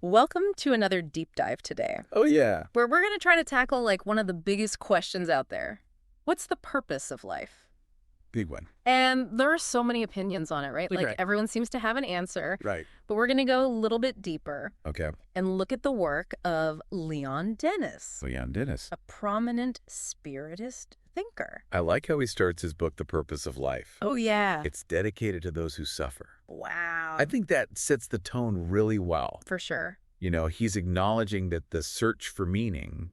Welcome to another deep dive today, Oh, yeah. where we're going to try to tackle one of the biggest questions out there. What's the purpose of life? Big one. And there are so many opinions on it, right? Right. Everyone seems to have an answer, Right. but we're going to go a little bit deeper Okay. and look at the work of Léon Denis, Leon Denis. a prominent spiritist thinker. I like how he starts his book, The Purpose of Life. Oh, yeah. It's dedicated to those who suffer. Wow. I think that sets the tone really well. For sure. You know, he's acknowledging that the search for meaning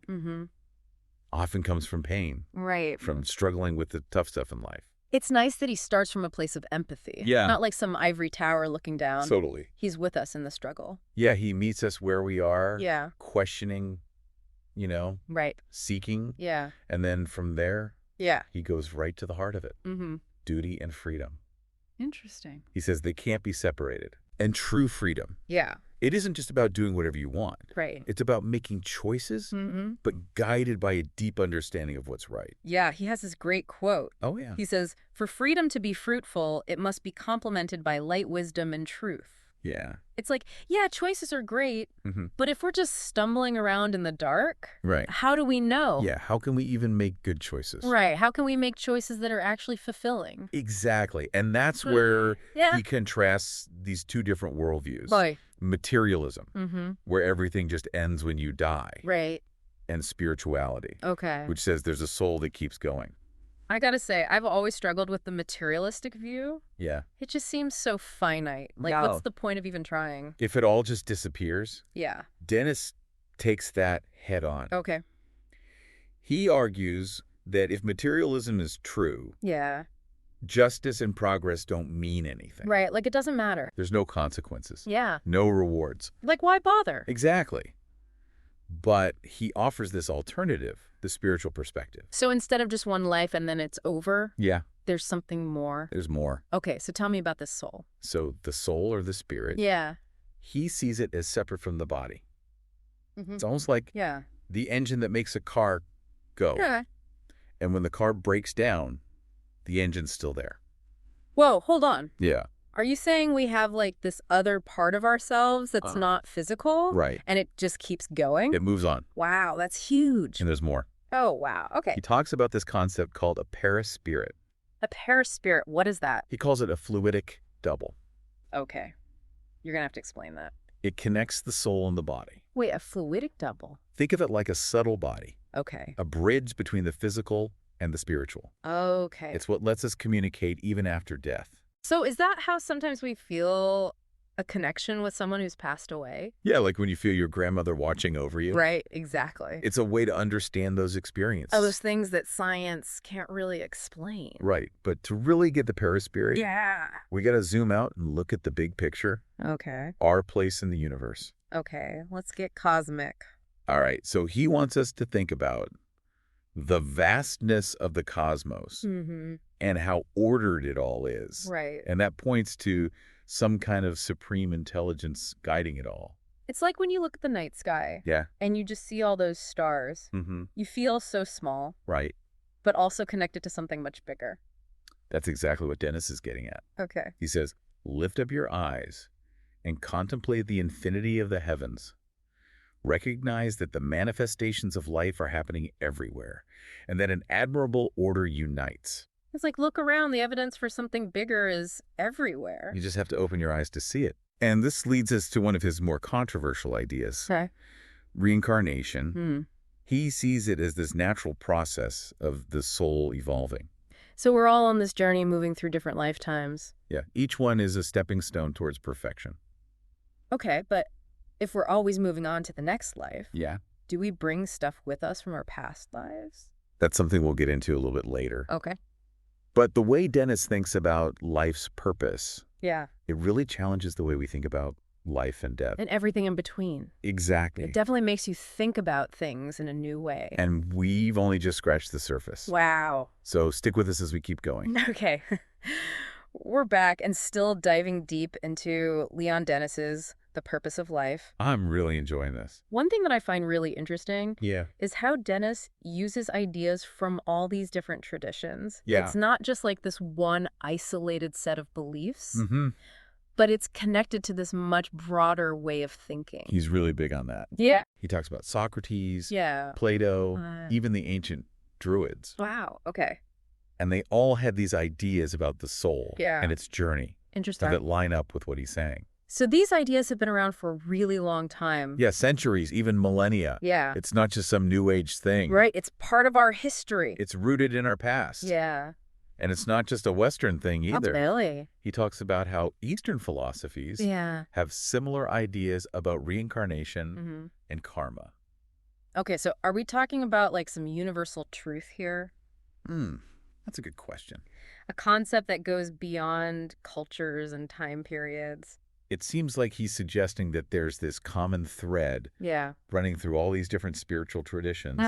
often comes from pain, Right. from struggling with the tough stuff in life. It's nice that he starts from a place of empathy. Yeah. Not like some ivory tower looking down. Totally. He's with us in the struggle. Yeah, he meets us where we are, Yeah. questioning, Right. seeking. Yeah. And then from there, Yeah. he goes right to the heart of it. Duty and freedom. Interesting. He says they can't be separated. And true freedom. Yeah. It isn't just about doing whatever you want. Right. It's about making choices, but guided by a deep understanding of what's right. Yeah, he has this great quote. Oh, yeah. He says, "For freedom to be fruitful, it must be complemented by light, wisdom, and truth." Yeah. It's like, yeah, choices are great, but if we're just stumbling around in the dark, Right. how do we know? Yeah, how can we even make good choices? Right. How can we make choices that are actually fulfilling? Exactly. And that's where Yeah. he contrasts these two different worldviews. Boy. Materialism, where everything just ends when you die, Right. and spirituality, Okay. which says there's a soul that keeps going. I gotta say, I've always struggled with the materialistic view. Yeah. It just seems so finite. No. What's the point of even trying? If it all just disappears, Yeah. Dennis takes that head on. Okay. He argues that if materialism is true, Yeah. justice and progress don't mean anything. Right. It doesn't matter. There's no consequences. Yeah. No rewards. Why bother? Exactly. But he offers this alternative, the spiritual perspective. So instead of just one life and then it's over, Yeah, there's something more. there's more. Okay, so tell me about this soul. So the soul or the spirit, Yeah. he sees it as separate from the body. Mm-hmm. It's almost like Yeah. the engine that makes a car go. Yeah. And when the car breaks down, the engine's still there. Whoa, hold on. Yeah. Are you saying we have this other part of ourselves that's not physical? Right. And it just keeps going? It moves on. Wow, that's huge. And there's more. Oh, wow. Okay. He talks about this concept called a paraspirit. A paraspirit, what is that? He calls it a fluidic double. Okay. You're going to have to explain that. It connects the soul and the body. Wait, a fluidic double? Think of it like a subtle body, Okay. a bridge between the physical and the spiritual. Okay. It's what lets us communicate even after death. So is that how sometimes we feel a connection with someone who's passed away? Yeah, like when you feel your grandmother watching over you. Right, exactly. It's a way to understand those experiences. Oh, those things that science can't really explain. Right, but to really get the paraspirit, Yeah. we got to zoom out and look at the big picture, Okay. our place in the universe. Okay, let's get cosmic. All right, so he wants us to think about the vastness of the cosmos and how ordered it all is. Right. And that points to some kind of supreme intelligence guiding it all. It's like when you look at the night sky Yeah. and you just see all those stars. You feel so small, Right. but also connected to something much bigger. That's exactly what Dennis is getting at. Okay. He says, lift up your eyes and contemplate the infinity of the heavens. Recognize that the manifestations of life are happening everywhere, and that an admirable order unites. It's like, look around. The evidence for something bigger is everywhere. You just have to open your eyes to see it. And this leads us to one of his more controversial ideas, Okay. reincarnation. He sees it as this natural process of the soul evolving. So we're all on this journey moving through different lifetimes. Yeah, each one is a stepping stone towards perfection. Okay, but if we're always moving on to the next life, Yeah. do we bring stuff with us from our past lives? That's something we'll get into a little bit later. Okay. But the way Dennis thinks about life's purpose, Yeah. it really challenges the way we think about life and death. And everything in between. Exactly. It definitely makes you think about things in a new way. And we've only just scratched the surface. Wow. So stick with us as we keep going. Okay. We're back and still diving deep into Léon Denis's The Purpose of Life. I'm really enjoying this. One thing that I find really interesting Yeah. is how Denis uses ideas from all these different traditions. Yeah. It's not just like this one isolated set of beliefs, but it's connected to this much broader way of thinking. He's really big on that. Yeah. He talks about Socrates, Yeah. Plato, even the ancient Druids. Wow. Okay. And they all had these ideas about the soul and its journey Interesting. that line up with what he's saying. So these ideas have been around for a really long time. Yeah, centuries, even millennia. Yeah. It's not just some new age thing. Right. It's part of our history. It's rooted in our past. Yeah. And it's not just a Western thing either. Really? He talks about how Eastern philosophies have similar ideas about reincarnation and karma. Okay, so are we talking about like some universal truth here? That's a good question. A concept that goes beyond cultures and time periods? It seems like he's suggesting that there's this common thread running through all these different spiritual traditions,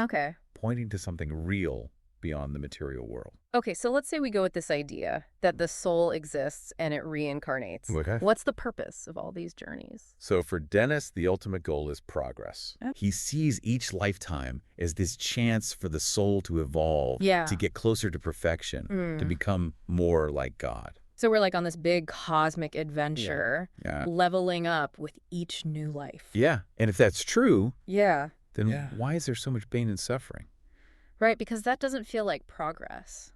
pointing to something real beyond the material world. Okay, so let's say we go with this idea that the soul exists and it reincarnates. Okay. What's the purpose of all these journeys? So for Denis, the ultimate goal is progress. He sees each lifetime as this chance for the soul to evolve, to get closer to perfection, to become more like God. So we're like on this big cosmic adventure, leveling up with each new life. Yeah, and if that's true, then why is there so much pain and suffering? Right, because that doesn't feel like progress.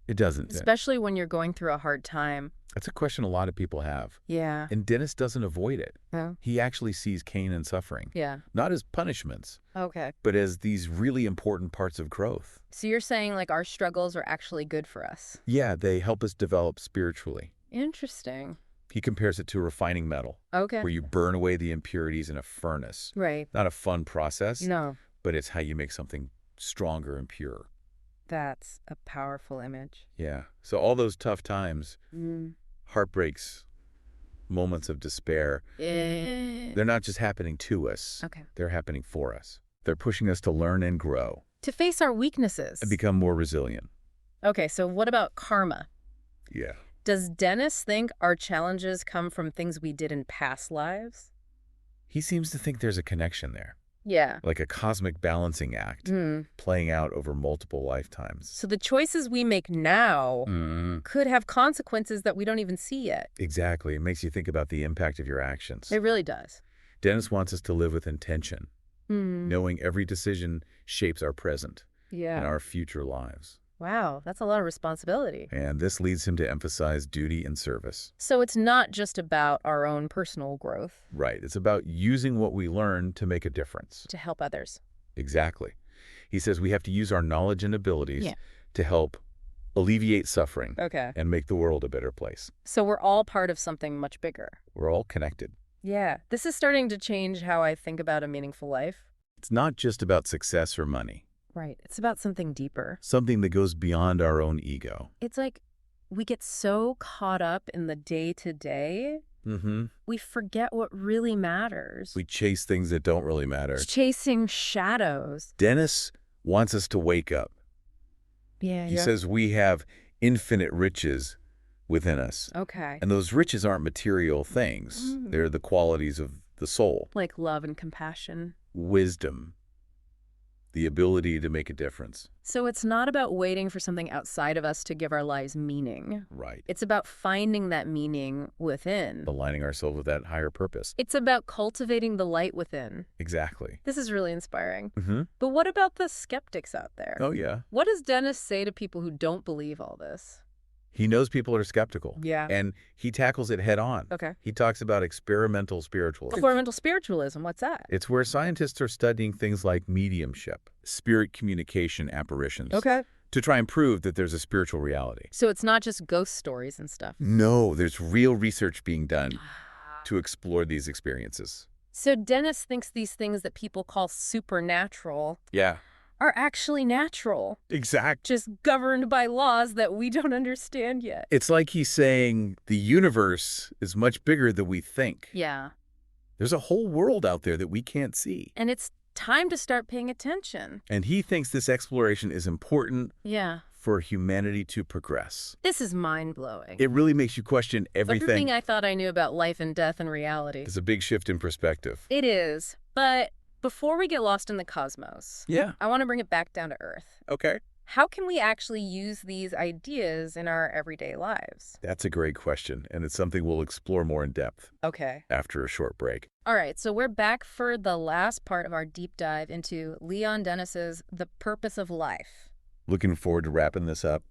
It doesn't. Especially when you're going through a hard time. That's a question a lot of people have. Yeah. And Denis doesn't avoid it. Oh. He actually sees pain and suffering. Not as punishments. But as these really important parts of growth. So you're saying like our struggles are actually good for us? Yeah, they help us develop spiritually. Interesting. He compares it to refining metal. Where you burn away the impurities in a furnace. Right. Not a fun process. No. But it's how you make something stronger and pure. That's a powerful image. Yeah. So all those tough times, heartbreaks, moments of despair, they're not just happening to us. They're happening for us. They're pushing us to learn and grow. To face our weaknesses. And become more resilient. Okay, so what about karma? Yeah. Does Denis think our challenges come from things we did in past lives? He seems to think there's a connection there. Yeah. Like a cosmic balancing act playing out over multiple lifetimes. So the choices we make now could have consequences that we don't even see yet. Exactly. It makes you think about the impact of your actions. It really does. Denis wants us to live with intention, knowing every decision shapes our present and our future lives. Wow, that's a lot of responsibility. And this leads him to emphasize duty and service. So it's not just about our own personal growth. Right. It's about using what we learn to make a difference. To help others. Exactly. He says we have to use our knowledge and abilities to help alleviate suffering and make the world a better place. So we're all part of something much bigger. We're all connected. Yeah. This is starting to change how I think about a meaningful life. It's not just about success or money. Right. It's about something deeper. Something that goes beyond our own ego. It's like we get so caught up in the day-to-day, we forget what really matters. We chase things that don't really matter. It's chasing shadows. Denis wants us to wake up. He says we have infinite riches within us. And those riches aren't material things. They're the qualities of the soul. Like love and compassion. Wisdom. The ability to make a difference. So it's not about waiting for something outside of us to give our lives meaning. Right. It's about finding that meaning within. Aligning ourselves with that higher purpose. It's about cultivating the light within. Exactly. This is really inspiring. But what about the skeptics out there? Oh, yeah. What does Denis say to people who don't believe all this? He knows people are skeptical. Yeah. And he tackles it head on. He talks about experimental spiritualism. Experimental spiritualism, what's that? It's where scientists are studying things like mediumship, spirit communication apparitions. To try and prove that there's a spiritual reality. So it's not just ghost stories and stuff? No, there's real research being done to explore these experiences. So Denis thinks these things that people call supernatural are actually natural. Exactly. Just governed by laws that we don't understand yet. It's like he's saying the universe is much bigger than we think. Yeah. There's a whole world out there that we can't see. And it's time to start paying attention. And he thinks this exploration is important for humanity to progress. This is mind-blowing. It really makes you question everything. Everything I thought I knew about life and death and reality. It's a big shift in perspective. It is. But before we get lost in the cosmos, I want to bring it back down to Earth. Okay. how can we actually use these ideas in our everyday lives? That's a great question, and it's something we'll explore more in depth Okay. after a short break. All right, so we're back for the last part of our deep dive into Leon Denis's The Purpose of Life. Looking forward to wrapping this up.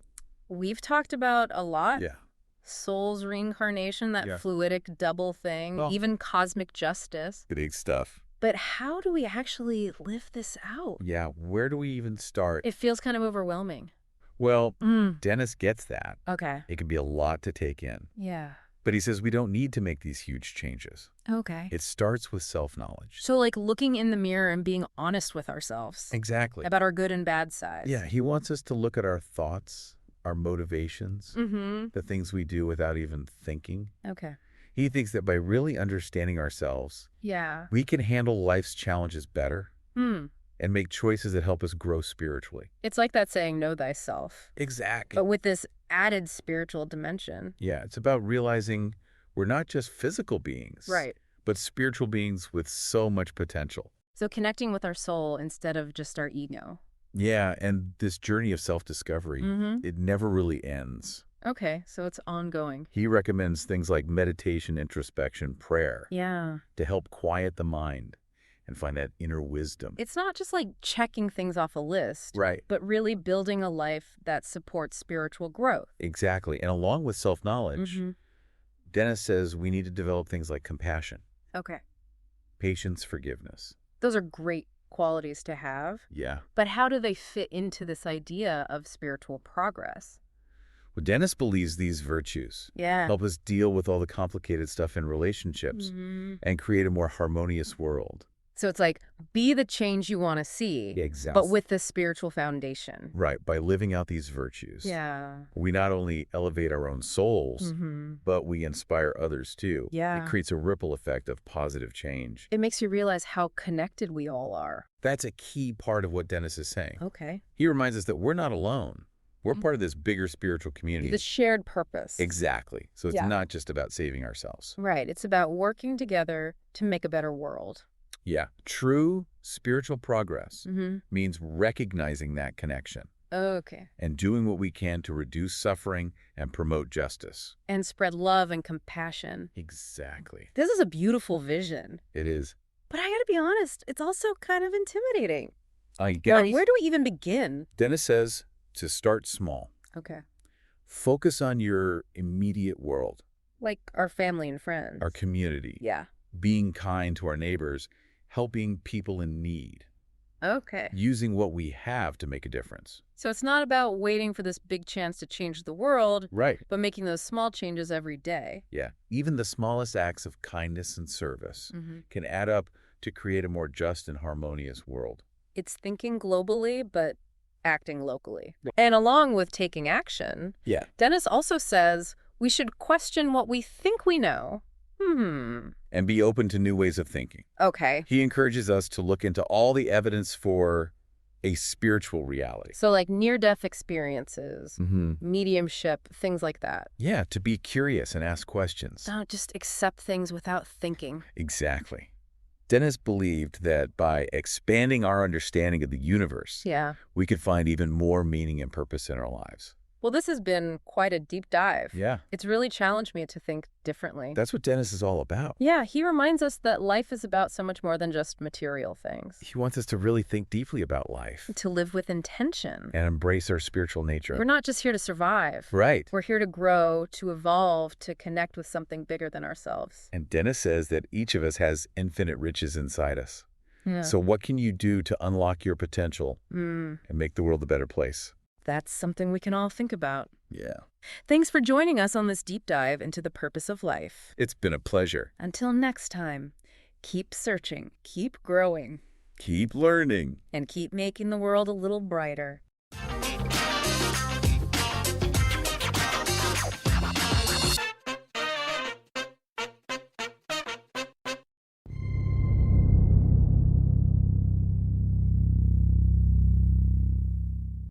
We've talked about a lot. Yeah. Soul's reincarnation, that Yeah. fluidic double thing, Well, even cosmic justice. big stuff. But how do we actually live this out? Yeah, where do we even start? It feels kind of overwhelming. Well, Dennis gets that. Okay. It can be a lot to take in. Yeah. But he says we don't need to make these huge changes. Okay. It starts with self-knowledge. So like looking in the mirror and being honest with ourselves Exactly. about our good and bad sides. Yeah, he wants us to look at our thoughts, our motivations, the things we do without even thinking. Okay. He thinks that by really understanding ourselves, Yeah. we can handle life's challenges better Hmm. and make choices that help us grow spiritually. It's like that saying, know thyself. Exactly. But with this added spiritual dimension. Yeah, it's about realizing we're not just physical beings, Right. but spiritual beings with so much potential. So connecting with our soul instead of just our ego. Yeah, and this journey of self-discovery, it never really ends. Okay, so it's ongoing. He recommends things like meditation, introspection, prayer Yeah. to help quiet the mind and find that inner wisdom. It's not just like checking things off a list, Right. but really building a life that supports spiritual growth. Exactly. And along with self-knowledge, Dennis says we need to develop things like compassion, Okay. patience, forgiveness. Those are great qualities to have. Yeah. But how do they fit into this idea of spiritual progress? Well, Dennis believes these virtues Yeah. help us deal with all the complicated stuff in relationships and create a more harmonious world. So it's like, be the change you want to see, Exactly. but with this spiritual foundation. Right. By living out these virtues, Yeah. we not only elevate our own souls, but we inspire others too. Yeah. It creates a ripple effect of positive change. It makes you realize how connected we all are. That's a key part of what Dennis is saying. Okay. He reminds us that we're not alone. We're part of this bigger spiritual community. The shared purpose. Exactly. So it's Yeah. not just about saving ourselves. Right. It's about working together to make a better world. Yeah. True spiritual progress Mm-hmm. means recognizing that connection Okay. and doing what we can to reduce suffering and promote justice. And spread love and compassion. Exactly. This is a beautiful vision. It is. But I gotta be honest, it's also kind of intimidating. I Now, guess. where do we even begin? Dennis says to start small. Okay. Focus on your immediate world, Like our family and friends. our community, Yeah. being kind to our neighbors, helping people in need, Okay. using what we have to make a difference. So it's not about waiting for this big chance to change the world, Right. but making those small changes every day. Yeah. Even the smallest acts of kindness and service can add up to create a more just and harmonious world. It's thinking globally, but acting locally. And along with taking action, Yeah. Dennis also says we should question what we think we know. And be open to new ways of thinking. Okay. He encourages us to look into all the evidence for a spiritual reality. So like near-death experiences, mediumship, things like that. Yeah, to be curious and ask questions. Don't just accept things without thinking. Exactly. Dennis believed that by expanding our understanding of the universe, Yeah. we could find even more meaning and purpose in our lives. Well, this has been quite a deep dive. Yeah. It's really challenged me to think differently. That's what Dennis is all about. Yeah, he reminds us that life is about so much more than just material things. He wants us to really think deeply about life To live with intention. and embrace our spiritual nature. We're not just here to survive. Right. We're here to grow, to evolve, to connect with something bigger than ourselves. And Dennis says that each of us has infinite riches inside us. Yeah. So what can you do to unlock your potential and make the world a better place? That's something we can all think about. Yeah. Thanks for joining us on this deep dive into the purpose of life. It's been a pleasure. Until next time, keep searching, keep growing, Keep learning. and keep making the world a little brighter.